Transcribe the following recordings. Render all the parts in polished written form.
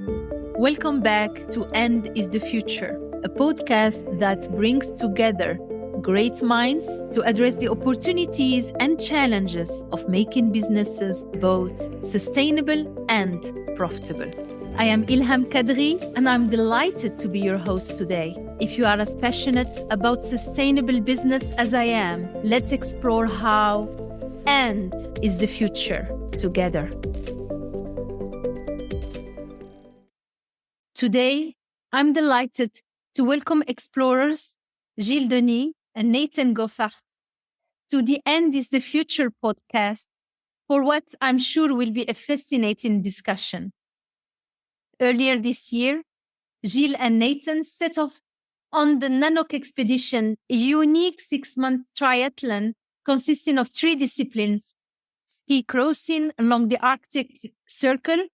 Welcome back to End is the Future, a podcast that brings together great minds to address the opportunities and challenges of making businesses both sustainable and profitable. I am Ilham Kadri, and I'm delighted to be your host today. If you are as passionate about sustainable business as I am, let's explore how End is the Future together. Today, I'm delighted to welcome explorers Gilles Denis and Nathan Goffart to the End is the Future podcast for what I'm sure will be a fascinating discussion. Earlier this year, Gilles and Nathan set off on the Nanok Expedition, a unique 6-month triathlon consisting of 3 disciplines: ski crossing along the Arctic Circle,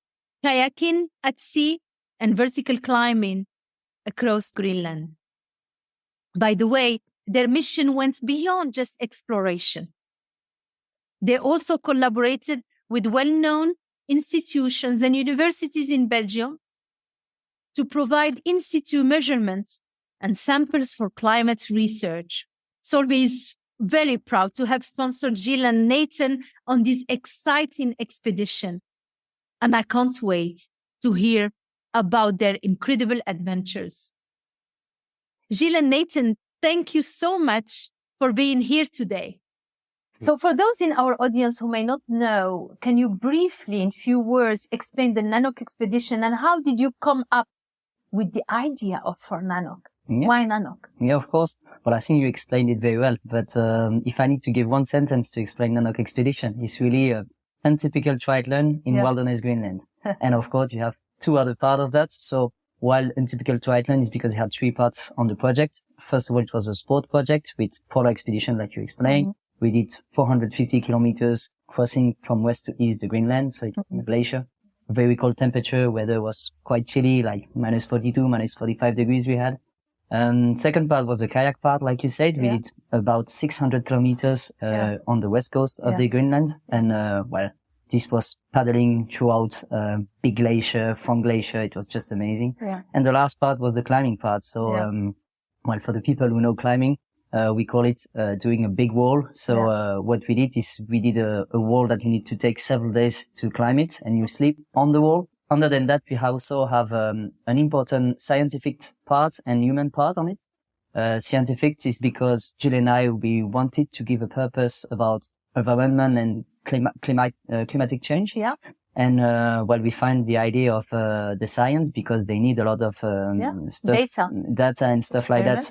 kayaking at sea, and vertical climbing across Greenland. By the way, their mission went beyond just exploration. They also collaborated with well-known institutions and universities in Belgium to provide in situ measurements and samples for climate research. Solvay is very proud to have sponsored Gilles and Nathan on this exciting expedition, and I can't wait to hear about their incredible adventures. Gilles and Nathan, thank you so much for being here today. So for those in our audience who may not know, can you briefly, in few words, explain the Nanok Expedition and how did you come up with the idea for Nanok? Yeah. Why Nanok? Yeah, of course. Well, I think you explained it very well. But if I need to give one sentence to explain Nanok Expedition, it's really a untypical triathlon in wilderness Greenland. And of course, you have 2 other parts of that. So while untypical triathlon is because it had 3 parts on the project. First of all, it was a sport project with polar expedition, like you explained. Mm-hmm. We did 450 kilometers crossing from west to east the Greenland. So it was a glacier. Very cold temperature. Weather was quite chilly, like minus 42, minus 45 degrees we had. Second part was the kayak part, like you said. We did about 600 kilometers on the west coast of the Greenland. And, this was paddling throughout big glacier, front glacier. It was just amazing. Yeah. And the last part was the climbing part. So, for the people who know climbing, we call it doing a big wall. So what we did is we did a wall that you need to take several days to climb it, and you sleep on the wall. Other than that, we also have an important scientific part and human part on it. Scientific is because Jill and I, we wanted to give a purpose about environment and climatic change. Yeah. And, we find the idea of, the science because they need a lot of, stuff, data and stuff like that.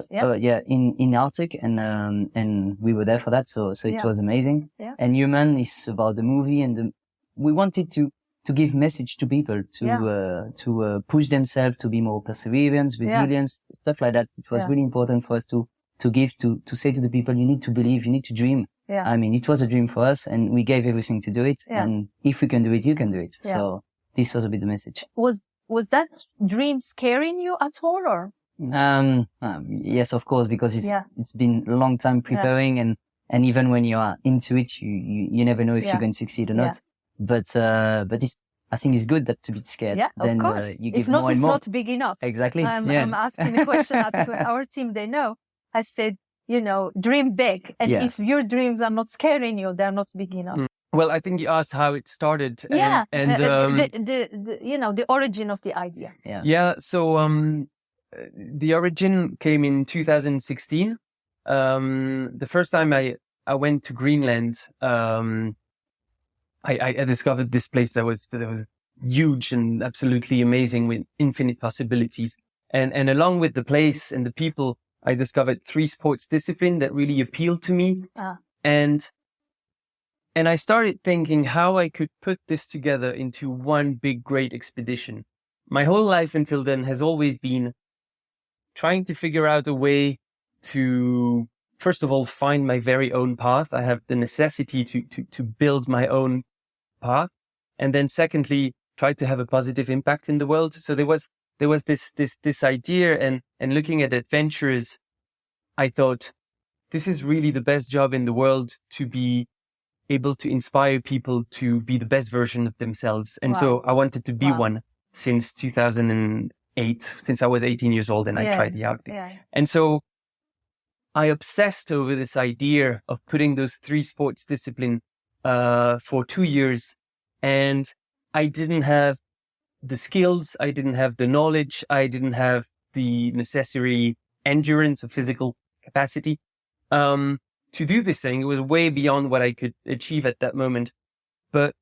In Arctic. And we were there for that. So it was amazing. Yeah. And human is about the movie and we wanted to give message to people, to push themselves to be more perseverance, resilience, stuff like that. It was really important for us to say to the people, you need to believe, you need to dream. Yeah. I mean, it was a dream for us and we gave everything to do it. Yeah. And if we can do it, you can do it. Yeah. So this was a bit the message. Was that dream scaring you at all or? Yes, of course, because it's been a long time preparing and even when you are into it, you never know if you're going to succeed or not. But I think it's good that to be scared. Yeah, then, of course. You give if not, more and it's more. not big enough. Exactly. I'm asking a question at our team. They know. I said, dream big. And if your dreams are not scaring you, they're not big enough. Well, I think you asked how it started. And the origin of the idea. Yeah. Yeah. So, the origin came in 2016. The first time I went to Greenland, I discovered this place that was huge and absolutely amazing with infinite possibilities. And along with the place and the people, I discovered 3 sports disciplines that really appealed to me. And I started thinking how I could put this together into one big, great expedition. My whole life until then has always been trying to figure out a way to, first of all, find my very own path. I have the necessity to build my own path. And then secondly, try to have a positive impact in the world. So there was this idea and looking at adventures, I thought this is really the best job in the world to be able to inspire people to be the best version of themselves. And so I wanted to be one. since 2008, since I was 18 years old and I tried the Arctic. Yeah. And so I obsessed over this idea of putting those 3 sports disciplines for 2 years. And I didn't have the skills, I didn't have the knowledge, I didn't have the necessary endurance or physical capacity to do this thing. It was way beyond what I could achieve at that moment. But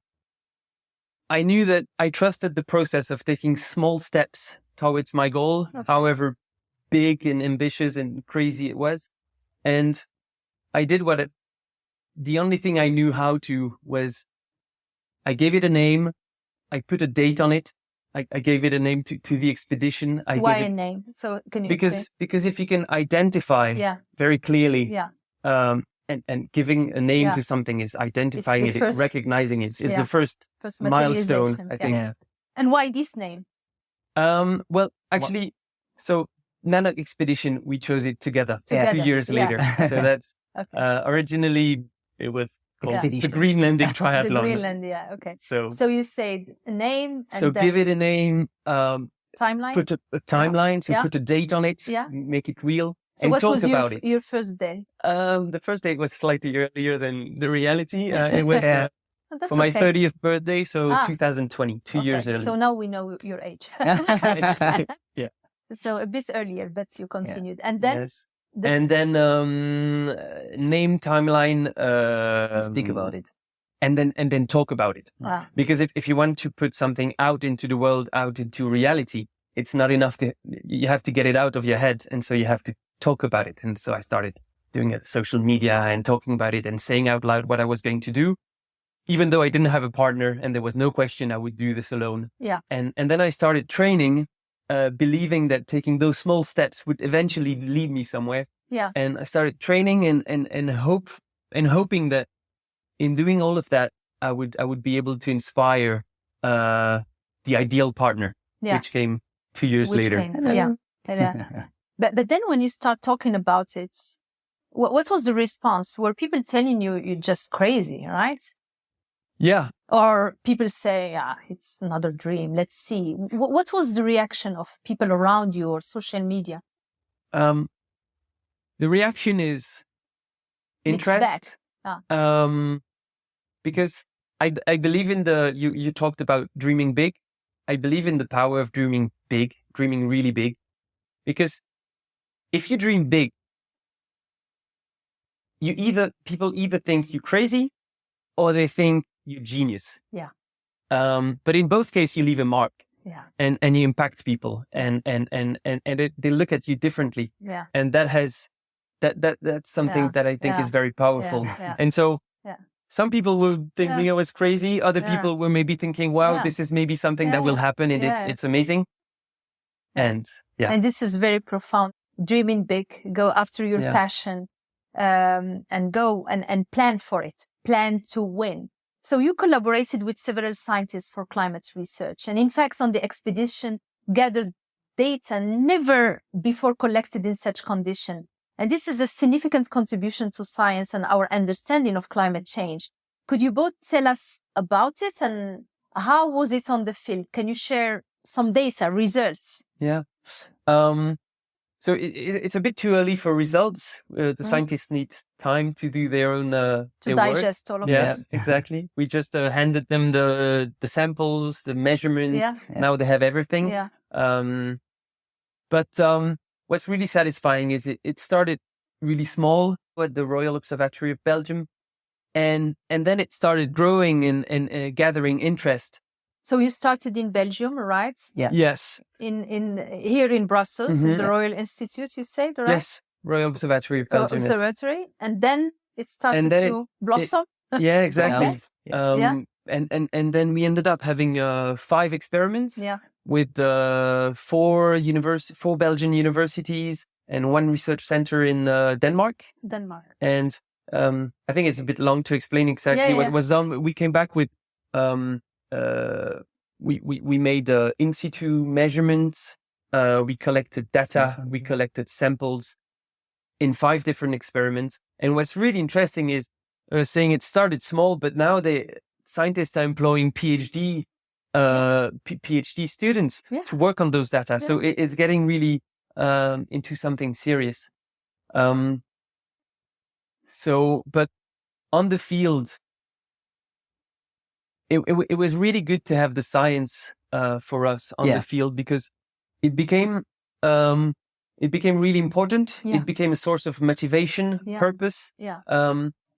I knew that I trusted the process of taking small steps towards my goal, however big and ambitious and crazy it was. And I did the only thing I knew how to was I gave it a name. I put a date on it. I gave it a name to the expedition. Why a name? So can you explain? Because if you can identify very clearly, and giving a name to something is identifying it, recognizing it is the first milestone, I think. Yeah. And why this name? Well, actually, so Nanok Expedition, we chose it together. 2 years later. So that's originally it was called the Greenland triathlon. The Greenland, okay. So you said a name. And so give it a name. Timeline. Put a timeline. So put a date on it. Yeah. Make it real. So what was your first day? The first day was slightly earlier than the reality. It was for my 30th birthday, so 2020, 2 years earlier. So now we know your age. Yeah. So a bit earlier, but you continued. And then? Yes. And then name, timeline. Speak about it. And then talk about it. Wow. Because if you want to put something out into the world, out into reality, it's not enough you have to get it out of your head. And so you have to talk about it. And so I started doing social media and talking about it and saying out loud what I was going to do, even though I didn't have a partner and there was no question I would do this alone. Yeah. And then I started training, believing that taking those small steps would eventually lead me somewhere. Yeah. And I started training and hoping that in doing all of that, I would be able to inspire the ideal partner, which came 2 years later. But then when you start talking about it, what was the response? Were people telling you you're just crazy, right? Yeah. Or people say, it's another dream. Let's see. What was the reaction of people around you or social media? The reaction is interest. Because I believe in you talked about dreaming big. I believe in the power of dreaming big, dreaming really big. Because if you dream big, people either think you're crazy or they think you're genius. Yeah. But in both cases, you leave a mark. Yeah. And you impact people and they look at you differently. Yeah. And that's something that I think is very powerful. Yeah. And so some people were thinking I was crazy. Other people were maybe thinking, wow, this is maybe something that will happen and it's amazing. And And this is very profound. Dreaming big, go after your passion, and go and plan for it. Plan to win. So you collaborated with several scientists for climate research. And in fact, on the expedition, gathered data never before collected in such condition. And this is a significant contribution to science and our understanding of climate change. Could you both tell us about it and how was it on the field? Can you share some data, results? Yeah. So it's a bit too early for results. The scientists need time to do their own to digest all of this. Yeah, exactly. We just handed them the samples, the measurements. Yeah. Now they have everything. Yeah. But what's really satisfying is it started really small at the Royal Observatory of Belgium, and then it started growing and gathering interest. So you started in Belgium, right? Yeah. Yes. In here in Brussels, in the Royal Institute, you said, right? Yes, Royal Observatory of Belgium. Observatory, and then it started to blossom. Yeah, exactly. And then we ended up having 5 experiments. Yeah. With 4 Belgian universities and 1 research center in Denmark. And I think it's a bit long to explain exactly what was done. We came back with we made in situ measurements. We collected data. We collected samples in 5 different experiments. And what's really interesting is saying it started small, but now the scientists are employing PhD PhD students to work on those data. So it's getting really into something serious. But on the field, it was really good to have the science for us on the field, because it became really important. Yeah. It became a source of motivation, purpose. Yeah.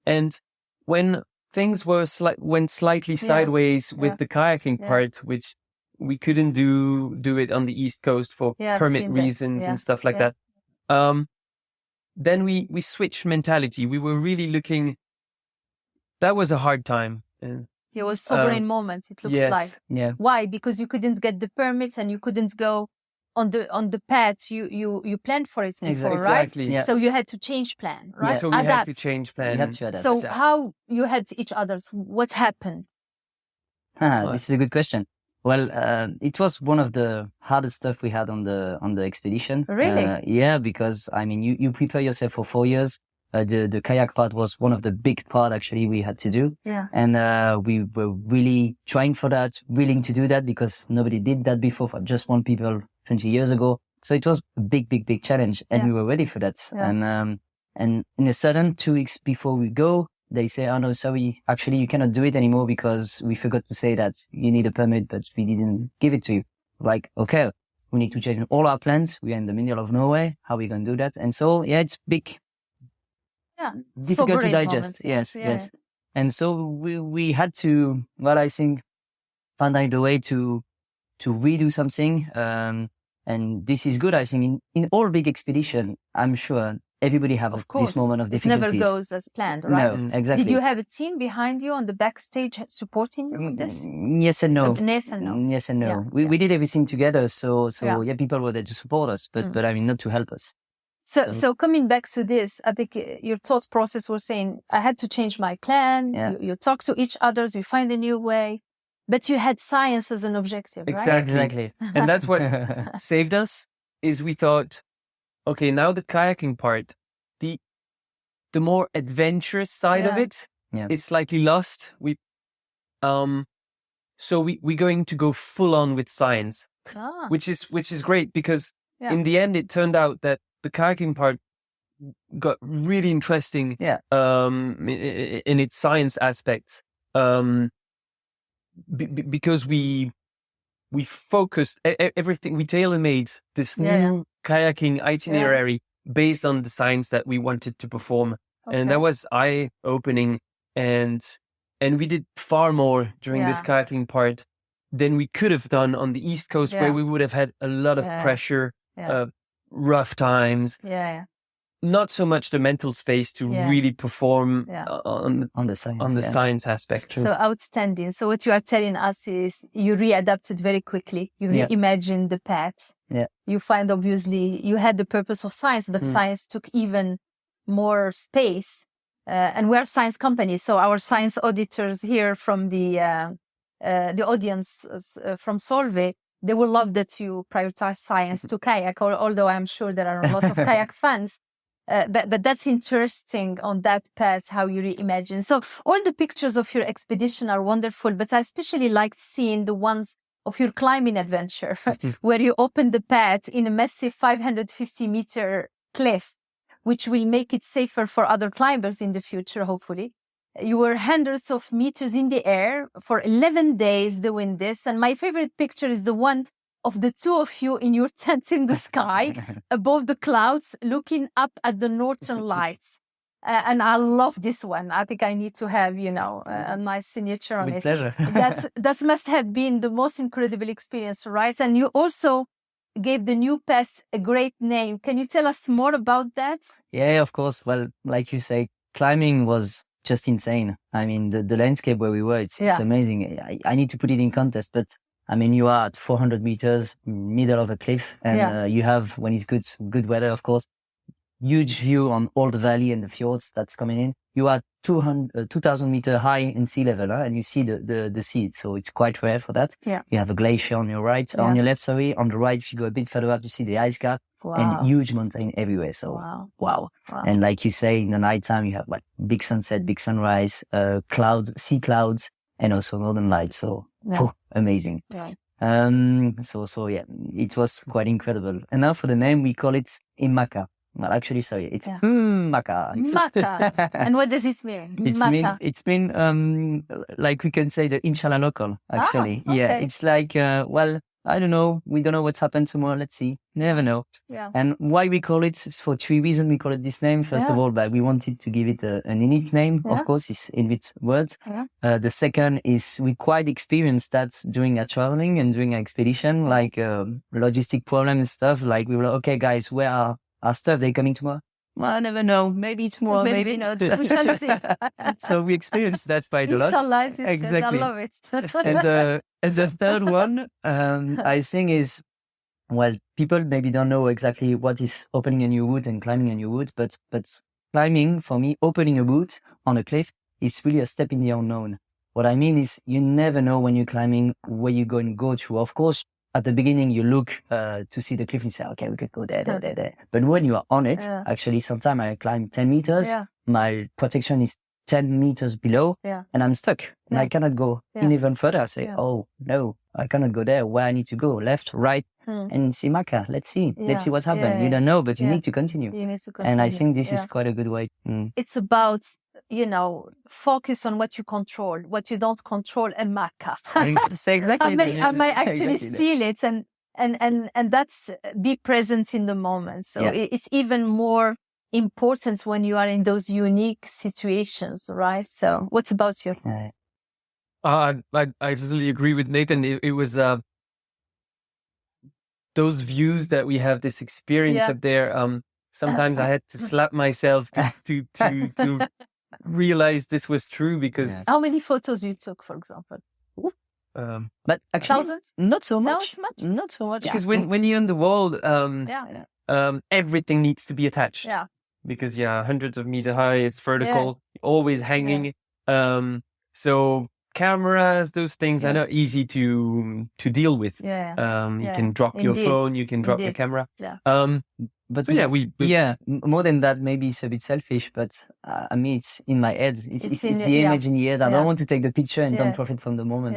And when things went slightly sideways with the kayaking part, which we couldn't do it on the East Coast for permit reasons and stuff like that. Then we switched mentality. We were really looking. That was a hard time. It was sobering moment. It looks like. Yeah. Why? Because you couldn't get the permits and you couldn't go on the path you planned for it before, exactly. right? Yeah. So you had to change plan, right? Yeah. So we had to change plan. We had to adapt. So how you had each other's? What happened? This is a good question. Well, it was one of the hardest stuff we had on the expedition. Really? Yeah, because I mean, you prepare yourself for 4 years. The kayak part was one of the big part actually we had to do. Yeah. And we were really trying for that, willing to do that, because nobody did that before for just one people 20 years ago. So it was a big challenge, and we were ready for that. Yeah. And in a sudden, 2 weeks before we go, they say, "Oh no, sorry, actually you cannot do it anymore because we forgot to say that you need a permit, but we didn't give it to you." Like, okay, we need to change all our plans. We are in the middle of nowhere. How are we going to do that? And so, it's big. Yeah. Difficult to digest. Yes. And so we had to, I think, find a way to redo something. And this is good, I think, in all big expedition, I'm sure everybody have this moment of difficulties. It never goes as planned, right? No, exactly. Did you have a team behind you on the backstage supporting you in this? Yes and no. Yes and no. Yes and no. Yeah. We did everything together. So people were there to support us, but I mean, not to help us. So coming back to this, I think your thought process was saying, I had to change my plan. Yeah. You talk to each other, you find a new way, but you had science as an objective, right? Exactly. And that's what saved us, is we thought, okay, now the kayaking part, the more adventurous side of it is slightly lost. So we're going to go full on with science, which is great, because in the end, it turned out that the kayaking part got really interesting in its science aspects, because we focused everything. We tailor-made this new kayaking itinerary based on the science that we wanted to perform, and that was eye-opening. And we did far more during this kayaking part than we could have done on the East Coast, where we would have had a lot of pressure. Rough times, not so much the mental space to really perform on the science aspect. So outstanding. So what you are telling us is you readapted very quickly. You reimagined the path. You find, obviously, you had the purpose of science, but science took even more space. And we're a science company, so our science auditors here from the audience from Solvay, they will love that you prioritize science to kayak, although I'm sure there are a lot of kayak fans. But that's interesting on that path, how you reimagine. So all the pictures of your expedition are wonderful, but I especially liked seeing the ones of your climbing adventure, where you opened the path in a massive 550-meter cliff, which will make it safer for other climbers in the future, hopefully. You were hundreds of meters in the air for 11 days doing this. And my favorite picture is the one of the two of you in your tent in the sky, above the clouds, looking up at the northern lights. And I love this one. I think I need to have, a nice signature on it. With pleasure. That must have been the most incredible experience, right? And you also gave the new path a great name. Can you tell us more about that? Yeah, of course. Well, like you say, climbing was just insane. I mean, the landscape where we were, it's amazing. I need to put it in context, but I mean, you are at 400 meters, middle of a cliff, and you have, when it's good weather, of course, huge view on all the valley and the fjords that's coming in. You are 2,000 meter high in sea level, and you see the sea. So it's quite rare for that. Yeah. You have a glacier on your right, on your left, sorry. On the right, if you go a bit further up, you see the ice cap. Wow. And huge mountain everywhere. So, wow. And like you say, in the nighttime, you have big sunset, big sunrise, sea clouds, and also northern lights. So amazing. Right. So yeah, it was quite incredible. And now for the name, we call it Imaka. Well, actually, sorry, it's Maka. Maka. And what does it mean? It's mean, like we can say the Inshallah local, actually. Okay. Yeah, it's like, well, I don't know. We don't know what's happened tomorrow. Let's see. Never know. Yeah. And why we call it, for 3 reasons, we call it this name. First of all, but we wanted to give it an unique name. Of course, it's in its words. The second is we quite experienced that during our traveling and during our expedition, like logistic problems and stuff. Like we were like, okay, guys, where are our stuff? They're coming tomorrow. Well, I never know. Maybe tomorrow, maybe not. We shall see. So we experienced that quite a lot. Inshallah, as you said, I love it. And the third one, I think is, well, people maybe don't know exactly what is opening a new route and climbing a new route, but climbing, for me, opening a route on a cliff is really a step in the unknown. What I mean is you never know when you're climbing where you're going to go to. Of course, at the beginning, you look to see the cliff and say, okay, we could go there. But when you are on it, actually, sometimes I climb 10 meters. My protection is 10 meters below and I'm stuck and I cannot go in even further. I say, oh no, I cannot go there. Where I need to go? Left, right, and see Maka. Let's see what's happened. You don't know, but you need to continue. And I think this is quite a good way. It's about, focus on what you control, what you don't control, and Maka. Exactly. I may actually steal it and that's be present in the moment. So it's even more important when you are in those unique situations, right? So what about you? I totally agree with Nathan. It was those views that we have, this experience up there. Sometimes I had to slap myself to realize this was true because how many photos you took, for example? But actually, thousands? Not so much. Not so much. Because when you're in the wall, everything needs to be attached. Yeah. Because hundreds of meters high, it's vertical, always hanging. So cameras, those things are not easy to deal with. You can drop your phone, you can drop your camera. But we more than that, maybe it's a bit selfish, but I mean, it's in my head. It's the image in the head. I don't want to take the picture and don't profit from the moment.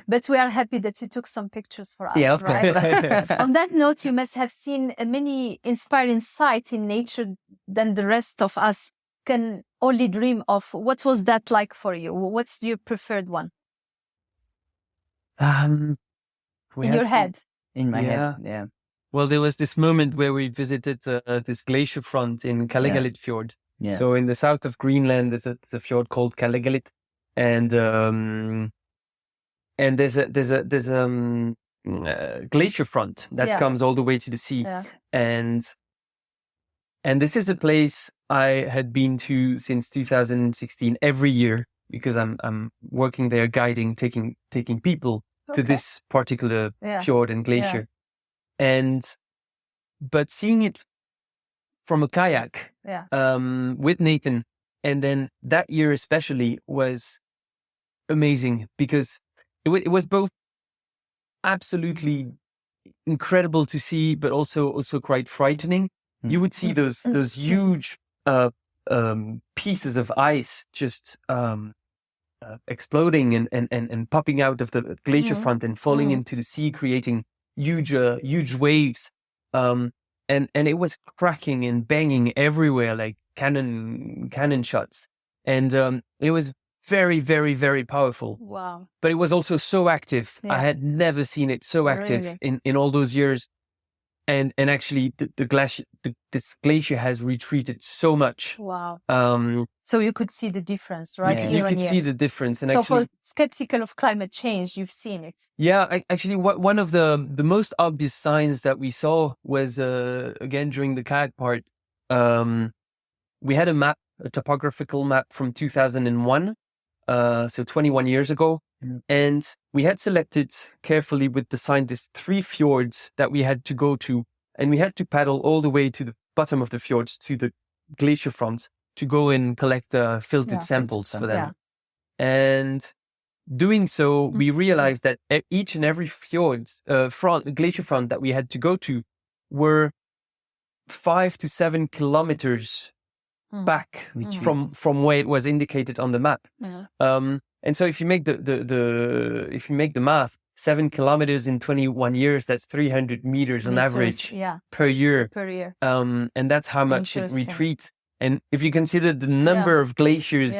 But we are happy that you took some pictures for us, of right? On that note, you must have seen many inspiring sights in nature than the rest of us can only dream of. What was that like for you? What's your preferred one? In your head? In my head, Well, there was this moment where we visited this glacier front in Kallegalit Fjord. So in the south of Greenland, there's a fjord called Kallegalit, and there's a glacier front that comes all the way to the sea, and this is a place I had been to since 2016 every year because I'm working there, guiding, taking people to this particular fjord and glacier. But seeing it from a kayak, with Nathan, and then that year especially was amazing because it was both absolutely incredible to see, but also quite frightening. You would see those huge pieces of ice just exploding and popping out of the glacier front and falling into the sea, creating huge waves. And it was cracking and banging everywhere like cannon shots. And it was very, very, very powerful. Wow. But it was also so active. I had never seen it so active in all those years. And actually this glacier has retreated so much. Wow. So you could see the difference, right? You could see the difference. And so actually, for skeptical of climate change, you've seen it. Yeah, actually one of the most obvious signs that we saw was, again, during the kayak part, we had a topographical map from 2001. So 21 years ago. And we had selected carefully with the scientists 3 fjords that we had to go to. And we had to paddle all the way to the bottom of the fjords to the glacier front to go and collect filtered samples for them. And doing so, we realized that each and every glacier front that we had to go to were 5 to 7 kilometers back from where it was indicated on the map. And so if you make if you make the math, 7 kilometers in 21 years, that's 300 meters on average per year. And that's how much it retreats. And if you consider the number of glaciers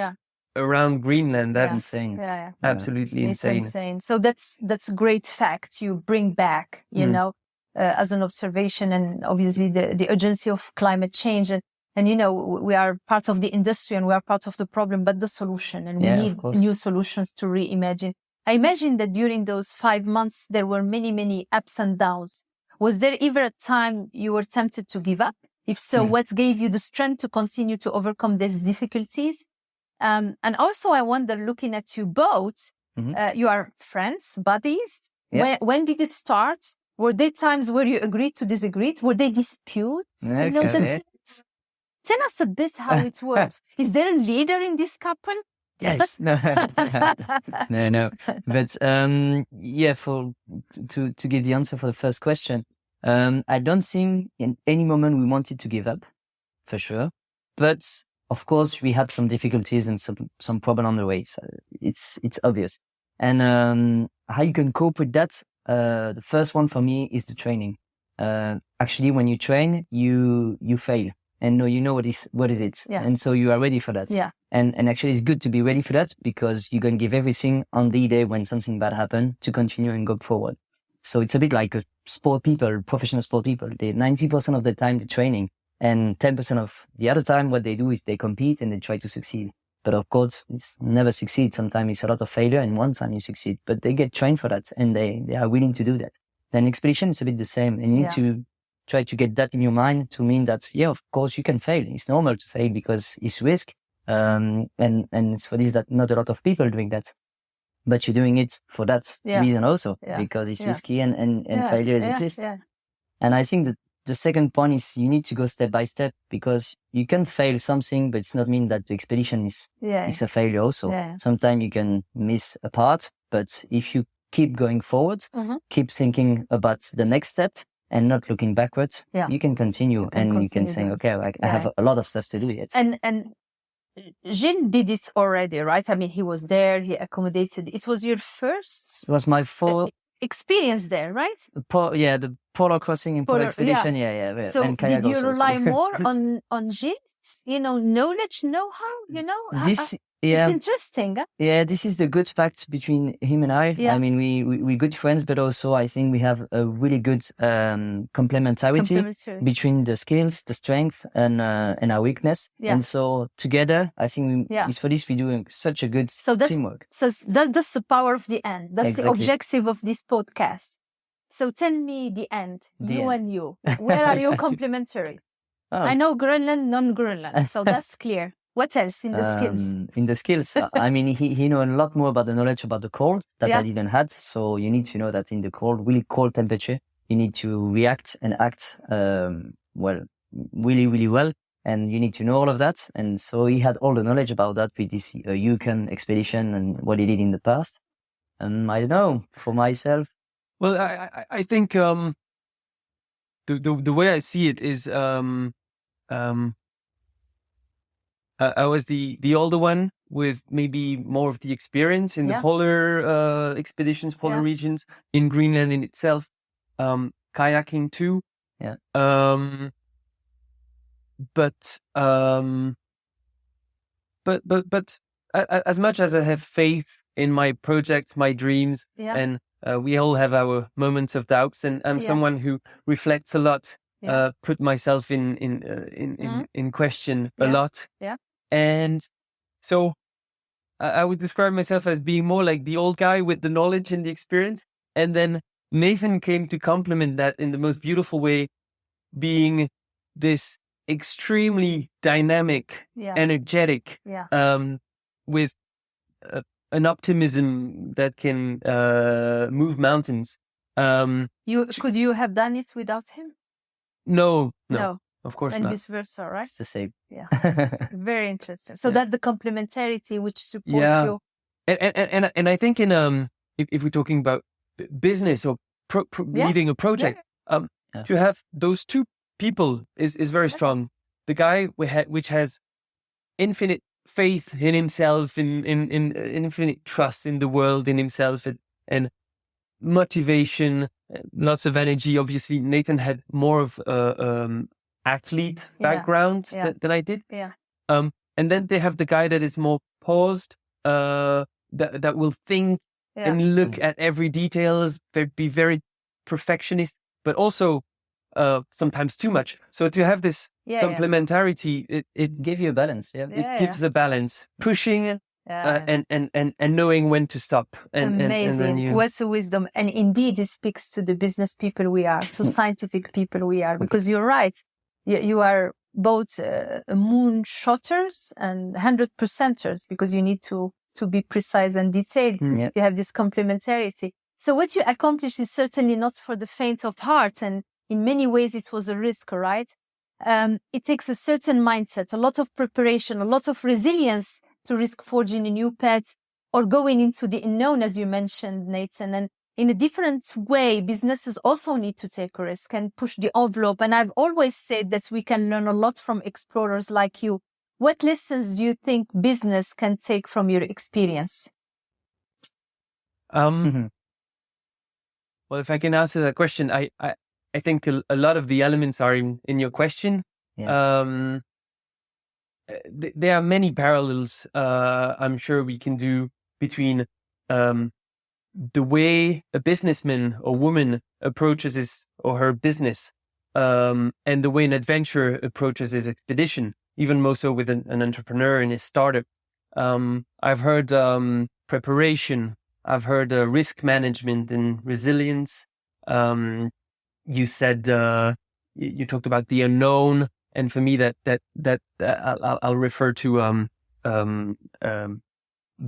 around Greenland, that's insane. Absolutely insane. It's insane. So that's a great fact you bring back, you know, as an observation, and obviously the urgency of climate change. And, you know, we are part of the industry and we are part of the problem, but the solution, and we need new solutions to reimagine. I imagine that during those 5 months, there were many, many ups and downs. Was there ever a time you were tempted to give up? If so, what gave you the strength to continue to overcome these difficulties? And also, I wonder, looking at you both, you are friends, buddies. When did it start? Were there times where you agreed to disagree? Were there disputes? Okay. You know, tell us a bit how it works. Is there a leader in this couple? Yes. No. No. But to give the answer for the first question, I don't think in any moment we wanted to give up, for sure. But of course, we had some difficulties and some problem on the way. So it's obvious. And how you can cope with that? The first one for me is the training. Actually, when you train, you fail. And you know what is it. Yeah. And so you are ready for that. Yeah. And actually it's good to be ready for that, because you're going to give everything on the day when something bad happens to continue and go forward. So it's a bit like professional sport people. They 90% of the time they're training, and 10% of the other time what they do is they compete and they try to succeed. But of course, it's never succeed. Sometimes it's a lot of failure, and one time you succeed. But they get trained for that, and they are willing to do that. Then expedition is a bit the same, and you need to try to get that in your mind to mean that, of course you can fail. It's normal to fail because it's risk. And it's for this that not a lot of people are doing that, but you're doing it for that reason also, because it's risky and failures exist. Yeah. And I think that the second point is you need to go step by step, because you can fail something, but it's not mean that the expedition is a failure also. Yeah. Sometimes you can miss a part, but if you keep going forward, keep thinking about the next step, and not looking backwards, you can continue, you can say, okay, I have a lot of stuff to do yet. And Gilles did it already, right? I mean, he was there, he accommodated. It was your first... It was my fourth... experience there, right? The polar crossing in polar expedition, So did you rely more on Gilles, knowledge, know-how, it's interesting. Huh? Yeah, this is the good fact between him and I. Yeah. I mean, we're good friends, but also I think we have a really good complementarity between the skills, the strength, and our weakness. Yeah. And so together, I think it's for this we do such a good teamwork. So that's the power of the end. That's the objective of this podcast. So tell me the end. And you. Where are you complementary? I know Greenland, non-Greenland, so that's clear. What else in the skills? In the skills, I mean, he knows a lot more about the knowledge about the cold that I didn't have. So you need to know that in the cold, really cold temperature, you need to react and act, really, really well. And you need to know all of that. And so he had all the knowledge about that with this Yukon expedition and what he did in the past. And I don't know, for myself. Well, I think the way I see it is I was the older one with maybe more of the experience in the polar expeditions, polar regions, in Greenland in itself, kayaking too. Yeah. But as much as I have faith in my projects, my dreams, and we all have our moments of doubts, and I'm someone who reflects a lot. Put myself in question a lot. Yeah. And so I would describe myself as being more like the old guy with the knowledge and the experience. And then Nathan came to complement that in the most beautiful way, being this extremely dynamic, energetic, with an optimism that can move mountains. Could you have done it without him? No, of course and not. And vice versa, right? It's the same. Yeah. Very interesting. So that's the complementarity which supports you. And I think if we're talking about business or leading a project, to have those two people is very strong. The guy which has infinite faith in himself, in infinite trust in the world, in himself, and motivation, lots of energy. Obviously, Nathan had more of athlete background than I did. Yeah. And then they have the guy that is more paused, that will think and look at every details, be very perfectionist, but also sometimes too much. So to have this complementarity, it give you a balance. It gives a balance, pushing and knowing when to stop. Amazing. And then What's the wisdom? And indeed, it speaks to the business people we are, to scientific people we are, because you're right. You are both moonshotters and 100%ers, because you need to be precise and detailed. You have this complementarity. So what you accomplished is certainly not for the faint of heart. And in many ways, it was a risk, right? It takes a certain mindset, a lot of preparation, a lot of resilience to risk forging a new path or going into the unknown, as you mentioned, Nathan. And in a different way, businesses also need to take a risk and push the envelope. And I've always said that we can learn a lot from explorers like you. What lessons do you think business can take from your experience? Well, if I can answer that question, I think a lot of the elements are in your question. There are many parallels, I'm sure we can do between the way a businessman or woman approaches his or her business, and the way an adventurer approaches his expedition, even more so with an entrepreneur in his startup. I've heard preparation, I've heard risk management and resilience. You said you talked about the unknown, and for me that I'll refer to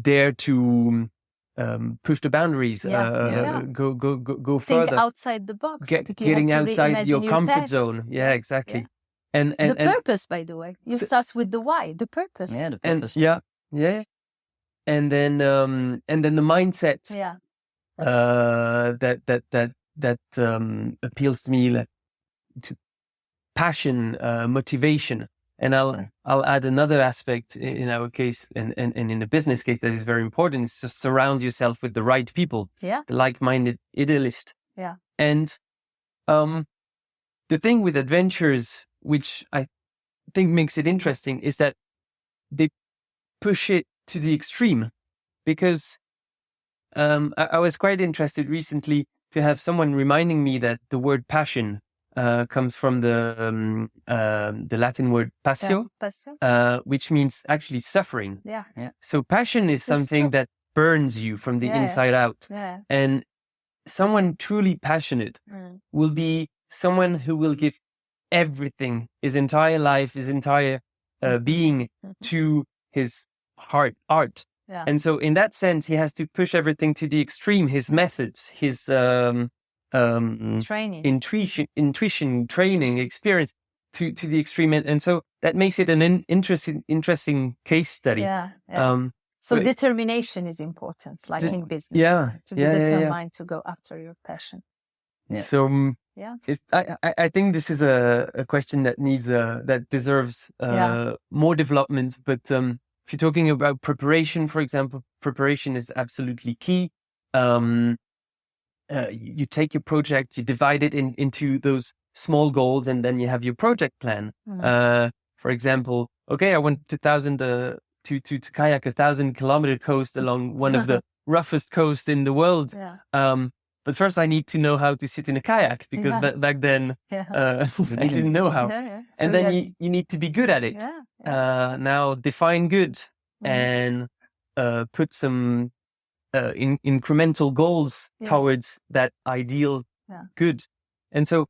dare to push the boundaries, go Think further, outside the box, getting outside your comfort zone. Yeah, exactly. And the purpose, by the way, you start with the why, the purpose. Yeah, the purpose. And then the mindset. That appeals to me, like, to passion, motivation. And I'll add another aspect in our case, and in a business case that is very important, is to surround yourself with the right people, the like-minded idealist. And the thing with adventures, which I think makes it interesting, is that they push it to the extreme. Because I was quite interested recently to have someone reminding me that the word passion comes from the Latin word passio, which means actually suffering. So passion is something that burns you from the inside out. And someone truly passionate will be someone who will give everything, his entire life, his entire being to his art. And so in that sense, he has to push everything to the extreme, his methods, his training, intuition, training, experience to the extreme. And so that makes it an interesting case study. So determination is important, like in business. To be determined to go after your passion. So if I think this is a question that needs that deserves more development, but if you're talking about preparation, for example, preparation is absolutely key. You take your project, you divide it into those small goals, and then you have your project plan. For example, okay, I want to kayak 1,000-kilometer coast along one of the roughest coasts in the world. But first I need to know how to sit in a kayak, because back then I didn't know how. And then you need to be good at it. Now define good and put some incremental goals towards that ideal good. And so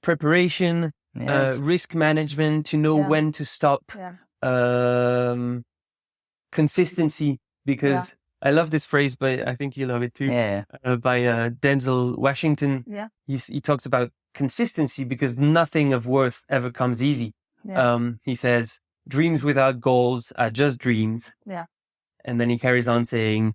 preparation, risk management, to know when to stop, consistency, because I love this phrase, but I think you love it too. By Denzel Washington. He talks about consistency, because nothing of worth ever comes easy. He says, dreams without goals are just dreams. And then he carries on saying,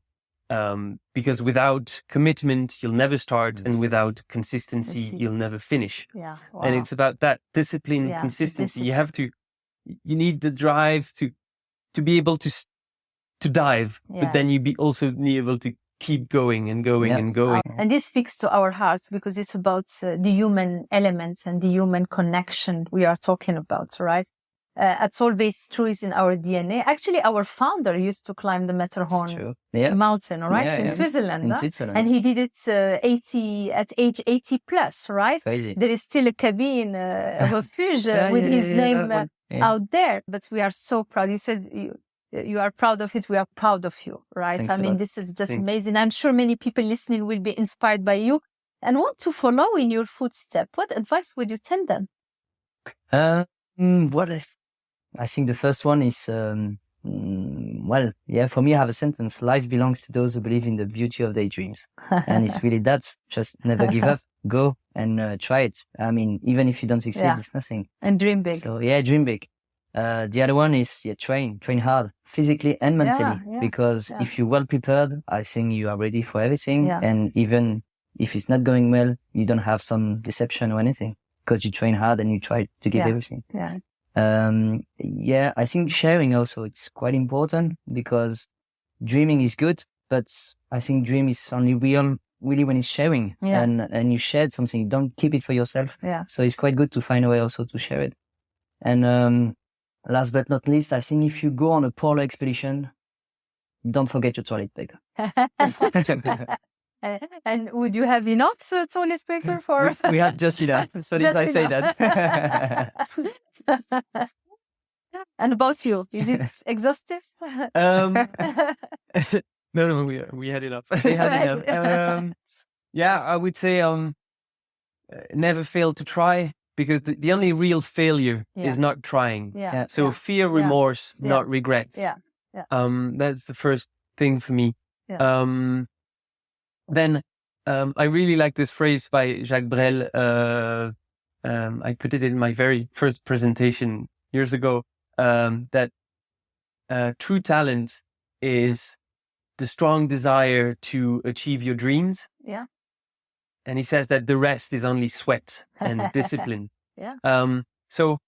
because without commitment, you'll never start. And without consistency, you'll never finish. And it's about that discipline, consistency. You need the drive to to be able to dive, but then you also be able to keep going and going and going. And this speaks to our hearts because it's about the human elements and the human connection we are talking about, right? At Solvay's true is in our DNA. Actually, our founder used to climb the Matterhorn mountain, right? In Switzerland. And he did it at age 80 plus, right? Crazy. There is still a cabin, a refuge with his name out there. But we are so proud. You said you are proud of it. We are proud of you, right? Thanks I mean, this is just amazing. I'm sure many people listening will be inspired by you and want to follow in your footsteps. What advice would you tell them? I think the first one is, for me, I have a sentence: life belongs to those who believe in the beauty of their dreams. And it's really that. Just never give up. Go and try it. I mean, even if you don't succeed, it's nothing. And dream big. So dream big. The other one is train hard, physically and mentally. Because if you're well prepared, I think you are ready for everything. And even if it's not going well, you don't have some deception or anything because you train hard and you try to give everything. I think sharing also, it's quite important because dreaming is good, but I think dream is only real really when it's sharing and you shared something, you don't keep it for yourself. So it's quite good to find a way also to share it. And last but not least, I think if you go on a polar expedition, don't forget your toilet paper. And would you have enough toilet paper for? we had just enough. So did I say that? And about you, is it exhaustive? No, we had enough. We had enough. I would say never fail to try, because the only real failure is not trying. So fear, remorse, not regrets. That's the first thing for me. Then I really like this phrase by Jacques Brel. I put it in my very first presentation years ago, that true talent is the strong desire to achieve your dreams. And he says that the rest is only sweat and discipline. So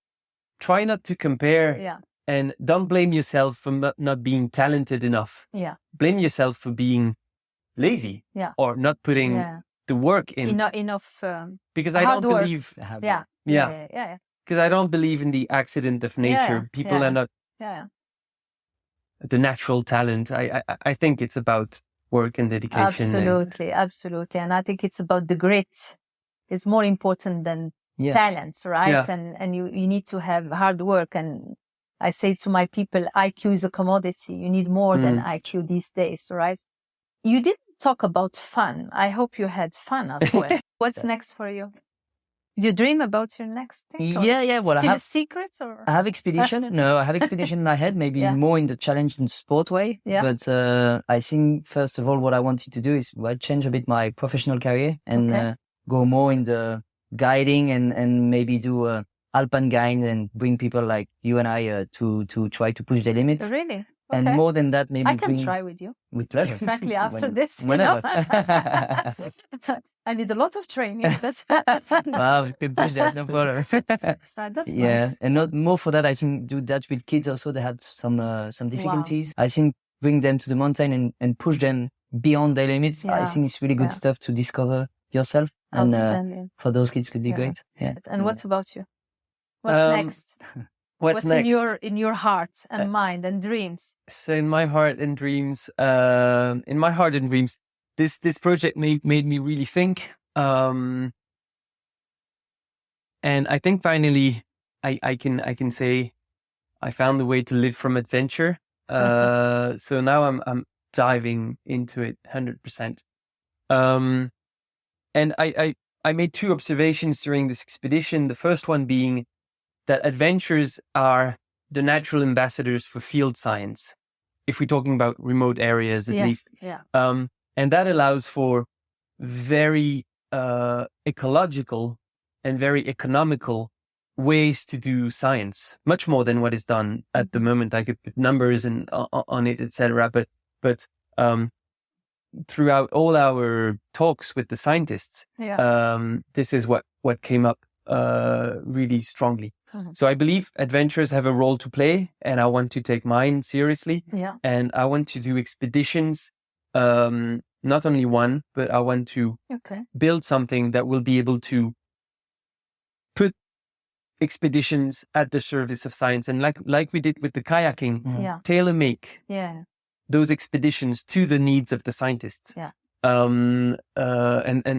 try not to compare and don't blame yourself for not being talented enough. Blame yourself for being lazy or not putting the work in. Enough. Because I don't believe. Because I don't believe in the accident of nature. People are not the natural talent. I think it's about work and dedication. Absolutely. And I think it's about the grit. It's more important than talents, right? And you need to have hard work. And I say to my people, IQ is a commodity. You need more than IQ these days, right? You didn't talk about fun. I hope you had fun as well. What's next for you? Do you dream about your next thing? Well, still a secret? Or? I have expedition. No, I have expedition in my head, maybe more in the challenge and sport way. But I think, first of all, what I wanted to do is change a bit my professional career and go more in the guiding and maybe do alpine guide and bring people like you and I to try to push their limits. Really? And more than that, maybe I can try with you. With pleasure. Frankly, after this, whenever. I need a lot of training. But wow, you can push that, no problem. That's nice. And not more for that. I think do that with kids also. They had some difficulties. I think bring them to the mountain and push them beyond their limits. I think it's really good stuff to discover yourself. And for those kids, could be great. And what about you? What's next? What's next? in your heart and mind and dreams? So in my heart and dreams, this project made me really think. And I think finally I can say I found the way to live from adventure. So now I'm diving into it 100%. And I made two observations during this expedition. The first one being that adventures are the natural ambassadors for field science, if we're talking about remote areas at least. And that allows for very ecological and very economical ways to do science, much more than what is done at the moment. I could put numbers on it, etc. But throughout all our talks with the scientists, this is what came up really strongly. Mhm. So I believe adventurers have a role to play, and I want to take mine seriously. Yeah. And I want to do expeditions, not only one, but I want to build something that will be able to put expeditions at the service of science. And like we did with the kayaking, tailor make those expeditions to the needs of the scientists. Yeah. And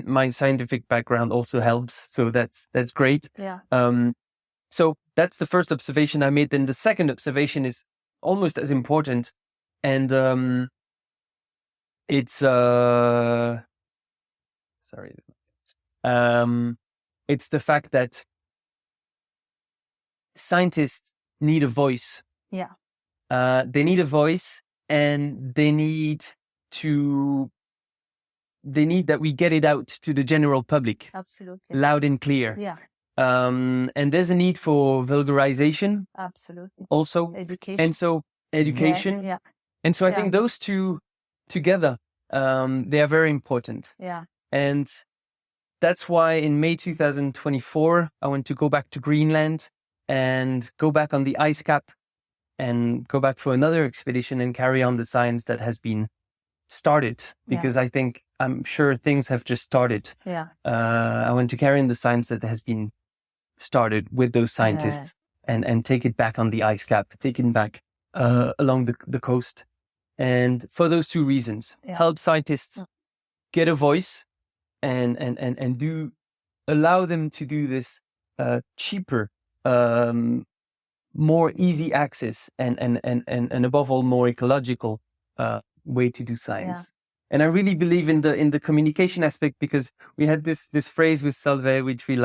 my scientific background also helps. So that's great. Yeah. So that's the first observation I made. Then the second observation is almost as important. And it's sorry. It's the fact that scientists need a voice. Yeah. They need a voice, and they need that we get it out to the general public. Absolutely. Loud and clear. Yeah. And there's a need for vulgarization. Absolutely. Also. Education. And so education. Yeah. And so I think those two together, they are very important. Yeah. And that's why in May 2024, I want to go back to Greenland and go back on the ice cap and go back for another expedition and carry on the science that has been started, because I'm sure things have just started. Yeah. I want to carry on the science that has been started with those scientists and take it back on the ice cap, take it back along the coast. And for those two reasons, help scientists get a voice and allow them to do this cheaper, more easy access and above all more ecological way to do science. And I really believe in the communication aspect, because we had this phrase with Salve, which we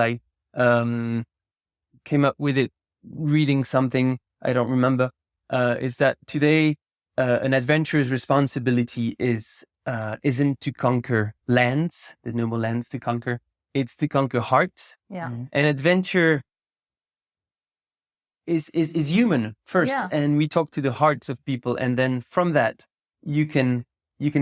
came up with it reading something, I don't remember, is that today an adventurer's responsibility isn't to conquer lands. There's no more lands to conquer. It's to conquer hearts. Yeah. And adventure is human first. Yeah. And we talk to the hearts of people. And then from that, you can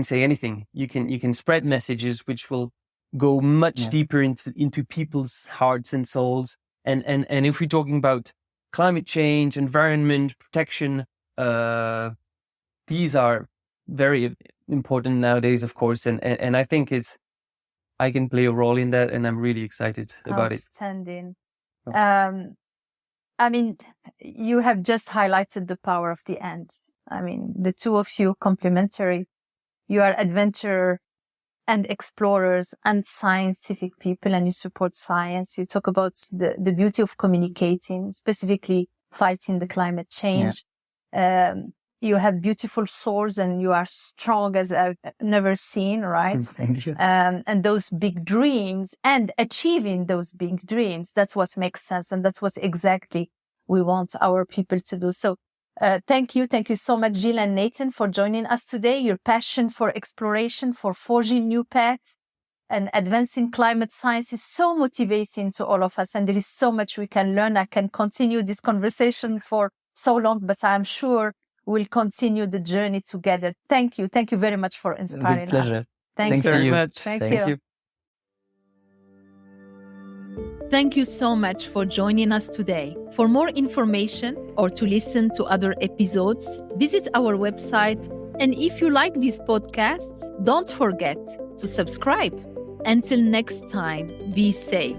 say anything. You can spread messages which will go much deeper into people's hearts and souls. And if we're talking about climate change, environment, protection, these are very important nowadays, of course. And I think I can play a role in that, and I'm really excited about it. Outstanding. I mean, you have just highlighted the power of the end. I mean, the two of you complementary. You are adventurer and explorers and scientific people, and you support science. You talk about the beauty of communicating, specifically fighting the climate change. You have beautiful souls, and you are strong as I've never seen, right? Thank you. And those big dreams and achieving those big dreams, that's what makes sense. And that's what exactly we want our people to do. So thank you. Thank you so much, Gilles and Nathan, for joining us today. Your passion for exploration, for forging new paths and advancing climate science is so motivating to all of us. And there is so much we can learn. I can continue this conversation for so long, but I'm sure we'll continue the journey together. Thank you. Thank you very much for inspiring With pleasure. us. Thank Thanks you very much. Thank Thank you. Thank you so much for joining us today. For more information or to listen to other episodes, visit our website. And if you like these podcasts, don't forget to subscribe. Until next time, be safe.